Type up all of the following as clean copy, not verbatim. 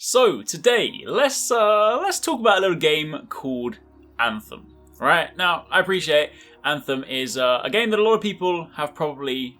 So today, let's talk about a little game called Anthem. Right now, I appreciate Anthem is a game that a lot of people have probably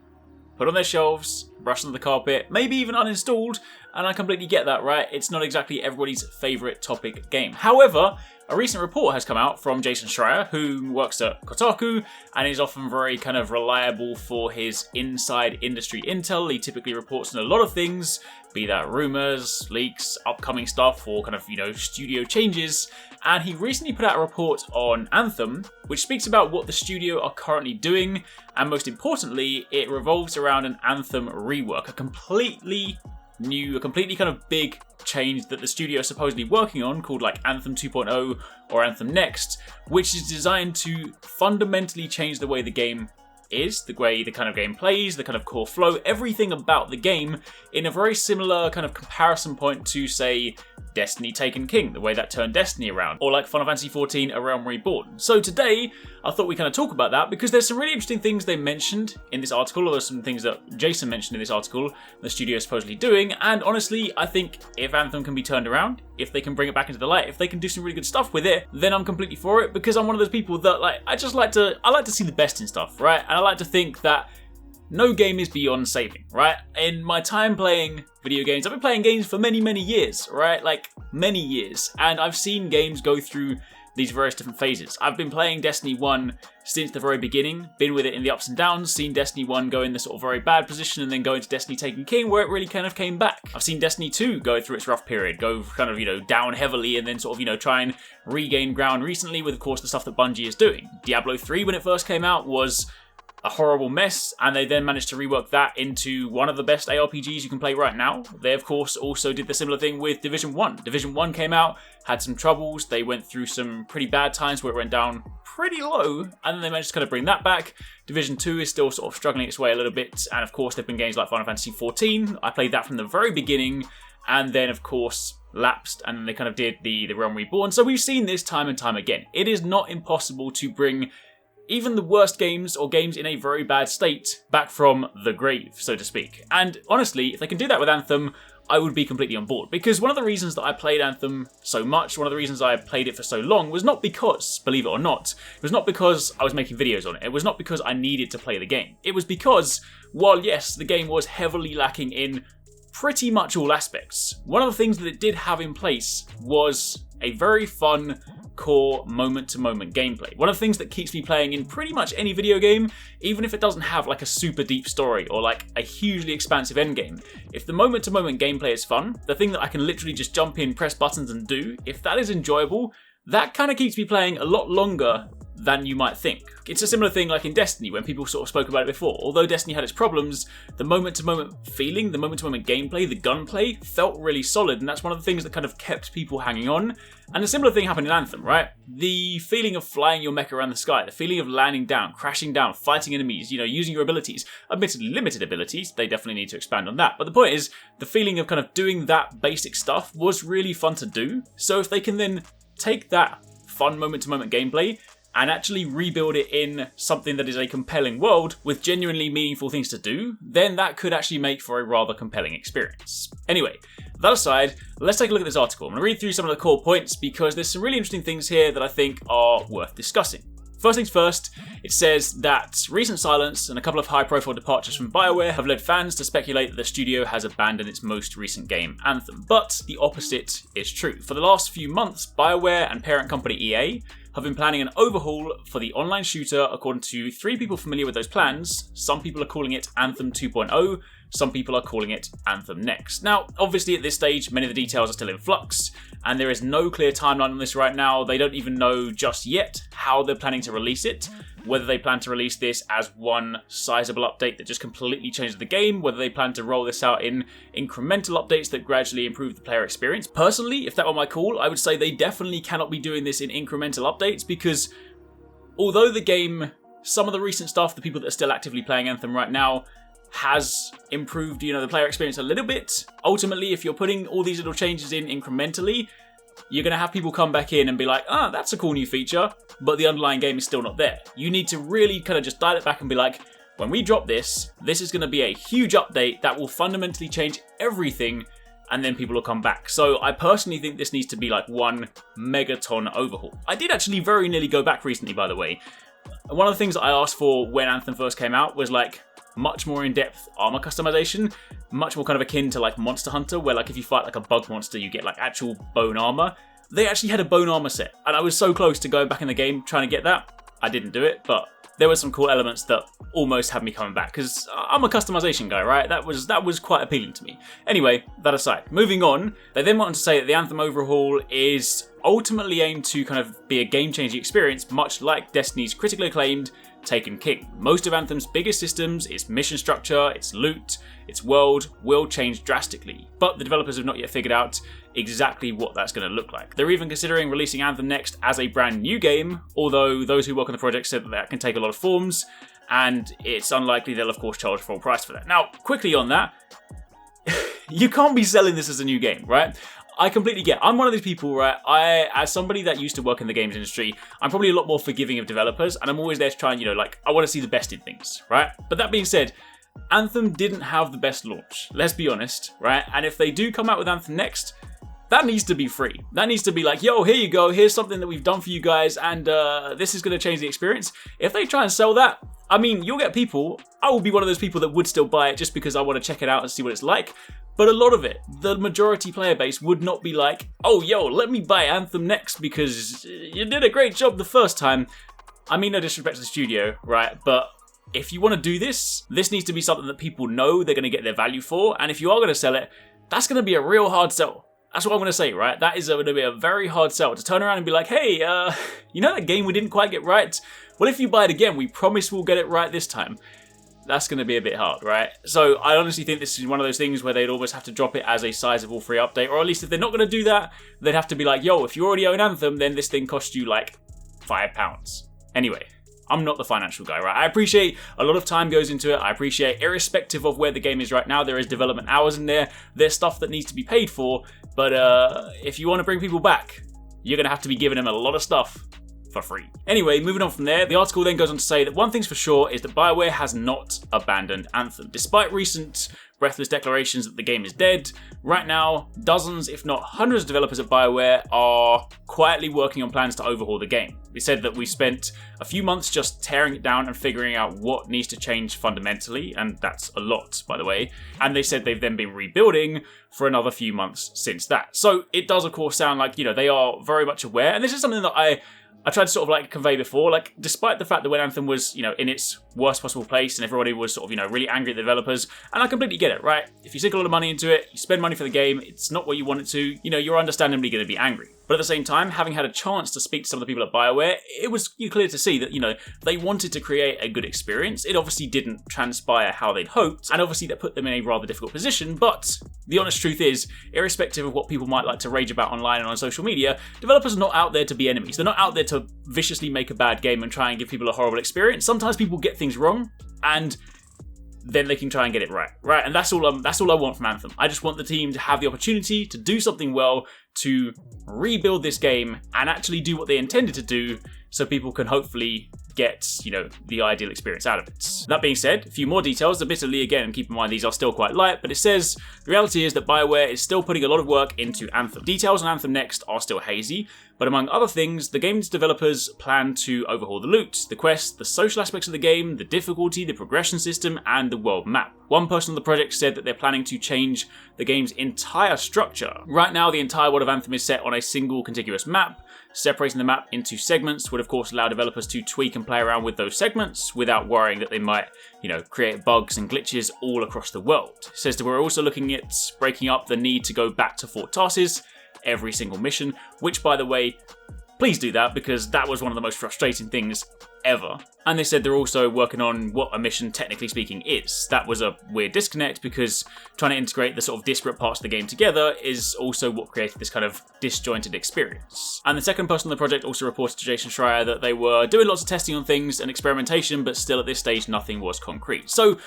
put on their shelves, brushed under the carpet, maybe even uninstalled, and I completely get that, right? It's not exactly everybody's favourite topic game. However, a recent report has come out from Jason Schreier, who works at Kotaku and is often very kind of reliable for his inside industry intel. He typically reports on a lot of things, be that rumours, leaks, upcoming stuff, or kind of, studio changes. And he recently put out a report on Anthem, which speaks about what the studio are currently doing, and most importantly, it revolves around an Anthem rework, a completely kind of big change that the studio is supposedly working on, called like Anthem 2.0 or Anthem Next, which is designed to fundamentally change the way the game is, the way the kind of game plays, the kind of core flow, everything about the game in a very similar kind of comparison point to, say, Destiny Taken King, the way that turned Destiny around, or like Final Fantasy XIV A Realm Reborn. So today, I thought we'd kind of talk about that because there's some really interesting things they mentioned in this article, or there's some things that Jason mentioned in this article the studio is supposedly doing, and honestly, I think if Anthem can be turned around, if they can bring it back into the light, if they can do some really good stuff with it, then I'm completely for it, because I'm one of those people that I like to see the best in stuff, right? And I like to think that no game is beyond saving, right? In my time playing video games, I've been playing games for many, many years, right? Like, many years. And I've seen games go through these various different phases. I've been playing Destiny 1 since the very beginning, been with it in the ups and downs, seen Destiny 1 go in the sort of very bad position and then go into Destiny Taken King, where it really kind of came back. I've seen Destiny 2 go through its rough period, go kind of, down heavily and then sort of, try and regain ground recently with, of course, the stuff that Bungie is doing. Diablo 3, when it first came out, was a horrible mess, and they then managed to rework that into one of the best ARPGs you can play right now. They, of course, also did the similar thing with Division 1. Division 1 came out, had some troubles, they went through some pretty bad times where it went down pretty low, and then they managed to kind of bring that back. Division 2 is still sort of struggling its way a little bit, and of course, there have been games like Final Fantasy XIV. I played that from the very beginning, and then, of course, lapsed, and then they kind of did the Realm Reborn. So we've seen this time and time again. It is not impossible to bring even the worst games, or games in a very bad state, back from the grave, so to speak. And honestly, if they can do that with Anthem, I would be completely on board. Because one of the reasons that I played Anthem so much, one of the reasons I played it for so long, was not because, believe it or not, it was not because I was making videos on it. It was not because I needed to play the game. It was because, while yes, the game was heavily lacking in pretty much all aspects, one of the things that it did have in place was a very fun core moment-to-moment gameplay. One of the things that keeps me playing in pretty much any video game, even if it doesn't have like a super deep story or like a hugely expansive endgame, if the moment-to-moment gameplay is fun, the thing that I can literally just jump in, press buttons and do, if that is enjoyable, that kind of keeps me playing a lot longer than you might think. It's a similar thing like in Destiny, when people sort of spoke about it before. Although Destiny had its problems, the moment-to-moment feeling, the moment-to-moment gameplay, the gunplay felt really solid, and that's one of the things that kind of kept people hanging on. And a similar thing happened in Anthem, right? The feeling of flying your mech around the sky, the feeling of landing down, crashing down, fighting enemies, using your abilities. Admittedly limited abilities, they definitely need to expand on that. But the point is, the feeling of kind of doing that basic stuff was really fun to do. So if they can then take that fun moment-to-moment gameplay and actually rebuild it in something that is a compelling world with genuinely meaningful things to do, then that could actually make for a rather compelling experience. Anyway, that aside, let's take a look at this article. I'm going to read through some of the core points because there's some really interesting things here that I think are worth discussing. First things first, it says that recent silence and a couple of high-profile departures from BioWare have led fans to speculate that the studio has abandoned its most recent game, Anthem. But the opposite is true. For the last few months, BioWare and parent company EA have been planning an overhaul for the online shooter, according to 3 people familiar with those plans. Some people are calling it Anthem 2.0, some people are calling it Anthem Next. Now, obviously at this stage, many of the details are still in flux, and there is no clear timeline on this right now. They don't even know just yet how they're planning to release it, whether they plan to release this as one sizable update that just completely changes the game, whether they plan to roll this out in incremental updates that gradually improve the player experience. Personally, if that were my call, I would say they definitely cannot be doing this in incremental updates, because although the game, some of the recent stuff, the people that are still actively playing Anthem right now, has improved, the player experience a little bit, ultimately, if you're putting all these little changes in incrementally, you're going to have people come back in and be like, that's a cool new feature, but the underlying game is still not there. You need to really kind of just dial it back and be like, when we drop this, this is going to be a huge update that will fundamentally change everything and then people will come back. So I personally think this needs to be like one megaton overhaul. I did actually very nearly go back recently, by the way. One of the things that I asked for when Anthem first came out was like much more in-depth armor customization, much more kind of akin to like Monster Hunter, where like if you fight like a bug monster, you get like actual bone armor. They actually had a bone armor set, and I was so close to going back in the game trying to get that. I didn't do it, but there were some cool elements that almost had me coming back, because I'm a customization guy, right? That was quite appealing to me. Anyway, that aside, moving on, they then wanted to say that the Anthem overhaul is ultimately aimed to kind of be a game-changing experience, much like Destiny's critically acclaimed Taken King. Most of Anthem's biggest systems, its mission structure, its loot, its world, will change drastically, but the developers have not yet figured out exactly what that's going to look like. They're even considering releasing Anthem next as a brand new game, although those who work on the project said that can take a lot of forms, and it's unlikely they'll of course charge full price for that. Now, quickly on that, you can't be selling this as a new game, right? I completely get. I'm one of these people, right? As somebody that used to work in the games industry, I'm probably a lot more forgiving of developers, and I'm always there to try and, like, I want to see the best in things, right? But that being said, Anthem didn't have the best launch, let's be honest, right? And if they do come out with Anthem next, that needs to be free. That needs to be like, yo, here you go, here's something that we've done for you guys, and this is going to change the experience. If they try and sell that, I mean, you'll get people. I will be one of those people that would still buy it just because I want to check it out and see what it's like. But a lot of it, the majority player base would not be like, oh, yo, let me buy Anthem next because you did a great job the first time. I mean, no disrespect to the studio, right? But if you want to do this, this needs to be something that people know they're going to get their value for. And if you are going to sell it, that's going to be a real hard sell. That's what I'm going to say, right? That is going to be a very hard sell to turn around and be like, hey, you know that game we didn't quite get right? Well, if you buy it again, we promise we'll get it right this time. That's going to be a bit hard, right? So I honestly think this is one of those things where they'd almost have to drop it as a sizable free update, or at least if they're not going to do that, they'd have to be like, yo, if you already own Anthem, then this thing costs you like £5. Anyway, I'm not the financial guy, right? I appreciate a lot of time goes into it. I appreciate, irrespective of where the game is right now, there is development hours in there. There's stuff that needs to be paid for, but if you want to bring people back, you're going to have to be giving them a lot of stuff for free. Anyway, moving on from there, the article then goes on to say that one thing's for sure is that BioWare has not abandoned Anthem. Despite recent breathless declarations that the game is dead, right now, dozens, if not hundreds of developers at BioWare are quietly working on plans to overhaul the game. They said that we spent a few months just tearing it down and figuring out what needs to change fundamentally, and that's a lot, by the way. And they said they've then been rebuilding for another few months since that. So it does, of course, sound like, they are very much aware, and this is something that I tried to sort of like convey before, like despite the fact that when Anthem was, in its worst possible place and everybody was sort of, really angry at the developers, and I completely get it, right? If you sink a lot of money into it, you spend money for the game, it's not what you want it to, you're understandably going to be angry. But at the same time, having had a chance to speak to some of the people at BioWare, it was clear to see that, they wanted to create a good experience. It obviously didn't transpire how they'd hoped, and obviously that put them in a rather difficult position, but the honest truth is, irrespective of what people might like to rage about online and on social media, developers are not out there to be enemies. They're not out there to viciously make a bad game and try and give people a horrible experience. Sometimes people get things wrong, and then they can try and get it right? And that's all I want from Anthem. I just want the team to have the opportunity to do something well, to rebuild this game and actually do what they intended to do, so people can hopefully get, the ideal experience out of it. That being said, a few more details, admittedly again, keep in mind these are still quite light, but it says, the reality is that BioWare is still putting a lot of work into Anthem. Details on Anthem Next are still hazy, but among other things, the game's developers plan to overhaul the loot, the quest, the social aspects of the game, the difficulty, the progression system, and the world map. One person on the project said that they're planning to change the game's entire structure. Right now, the entire world of Anthem is set on a single contiguous map. Separating the map into segments would of course allow developers to tweak and play around with those segments without worrying that they might, create bugs and glitches all across the world. It says that we're also looking at breaking up the need to go back to Fort Tarsis every single mission, which, by the way, please do that, because that was one of the most frustrating things ever. And they said they're also working on what a mission, technically speaking, is. That was a weird disconnect, because trying to integrate the sort of disparate parts of the game together is also what created this kind of disjointed experience. And the second person on the project also reported to Jason Schreier that they were doing lots of testing on things and experimentation, but still at this stage nothing was concrete. So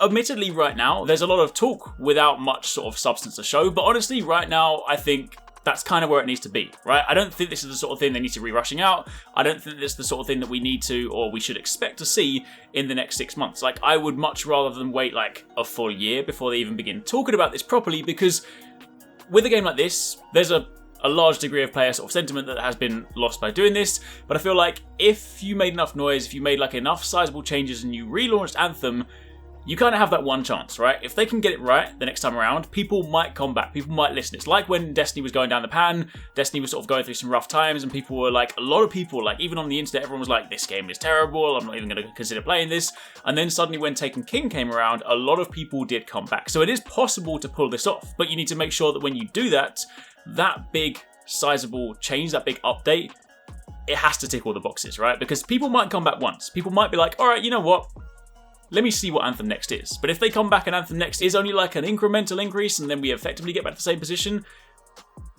admittedly right now, there's a lot of talk without much sort of substance to show, but honestly right now I think that's kind of where it needs to be, right? I don't think this is the sort of thing they need to be rushing out. I don't think this is the sort of thing that we need to, or we should expect to see in the next 6 months. Like, I would much rather than wait like a full year before they even begin talking about this properly, because with a game like this, there's a large degree of player sort of sentiment that has been lost by doing this, but I feel like if you made enough noise, if you made like enough sizable changes and you relaunched Anthem, you kind of have that one chance, right? If they can get it right the next time around, people might come back, people might listen. It's like when Destiny was going down the pan, Destiny was sort of going through some rough times, and people were like, a lot of people, like even on the internet, everyone was like, this game is terrible, I'm not even going to consider playing this. And then suddenly when Taken King came around, a lot of people did come back. So it is possible to pull this off, but you need to make sure that when you do that, that big sizable change, that big update, it has to tick all the boxes, right? Because people might come back once. People might be like, all right, you know what? Let me see what Anthem Next is. But if they come back and Anthem Next is only like an incremental increase and then we effectively get back to the same position,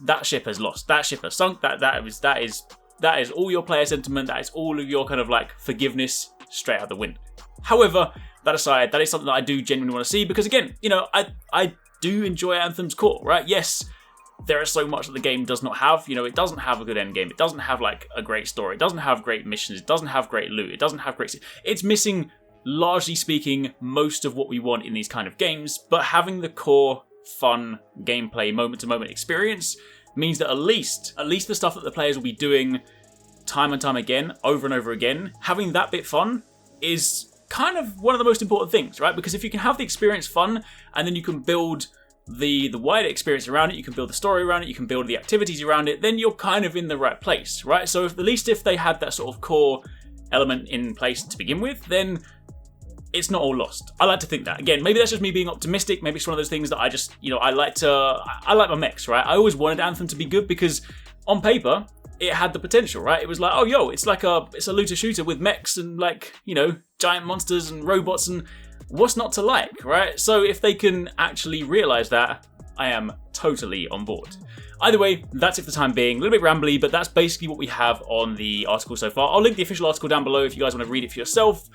that ship has lost. That ship has sunk. That is all your player sentiment. That is all of your kind of like forgiveness straight out the window. However, that aside, that is something that I do genuinely want to see because again, you know, I do enjoy Anthem's core, right? Yes, there is so much that the game does not have. You know, it doesn't have a good end game. It doesn't have like a great story. It doesn't have great missions. It doesn't have great loot. It doesn't have great... It's missing, largely speaking, most of what we want in these kind of games, but having the core, fun, gameplay, moment-to-moment experience means that at least the stuff that the players will be doing time and time again, over and over again, having that bit fun is kind of one of the most important things, right? Because if you can have the experience fun, and then you can build the wider experience around it, you can build the story around it, you can build the activities around it, then you're kind of in the right place, right? So at least if they had that sort of core element in place to begin with, then it's not all lost. I like to think that. Again, maybe that's just me being optimistic. Maybe it's one of those things that I just, you know, I like my mechs, right? I always wanted Anthem to be good because on paper, it had the potential, right? It was like, oh, yo, it's a looter shooter with mechs and like, you know, giant monsters and robots and what's not to like, right? So if they can actually realize that, I am totally on board. Either way, that's it for the time being. A little bit rambly, but that's basically what we have on the article so far. I'll link the official article down below if you guys want to read it for yourself.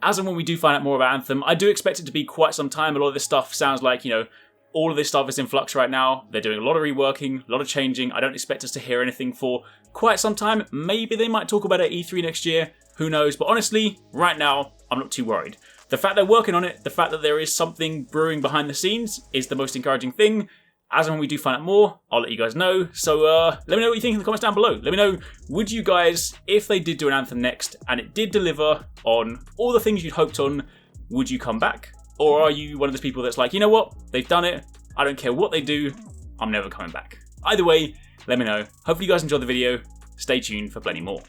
As and when we do find out more about Anthem, I do expect it to be quite some time. A lot of this stuff sounds like, you know, all of this stuff is in flux right now. They're doing a lot of reworking, a lot of changing. I don't expect us to hear anything for quite some time. Maybe they might talk about it at E3 next year. Who knows? But honestly, right now, I'm not too worried. The fact they're working on it, the fact that there is something brewing behind the scenes is the most encouraging thing. As and when we do find out more, I'll let you guys know. So let me know what you think in the comments down below. Let me know, would you guys, if they did do an Anthem Next and it did deliver on all the things you'd hoped on, would you come back? Or are you one of those people that's like, you know what, they've done it, I don't care what they do, I'm never coming back. Either way, let me know. Hopefully you guys enjoyed the video. Stay tuned for plenty more.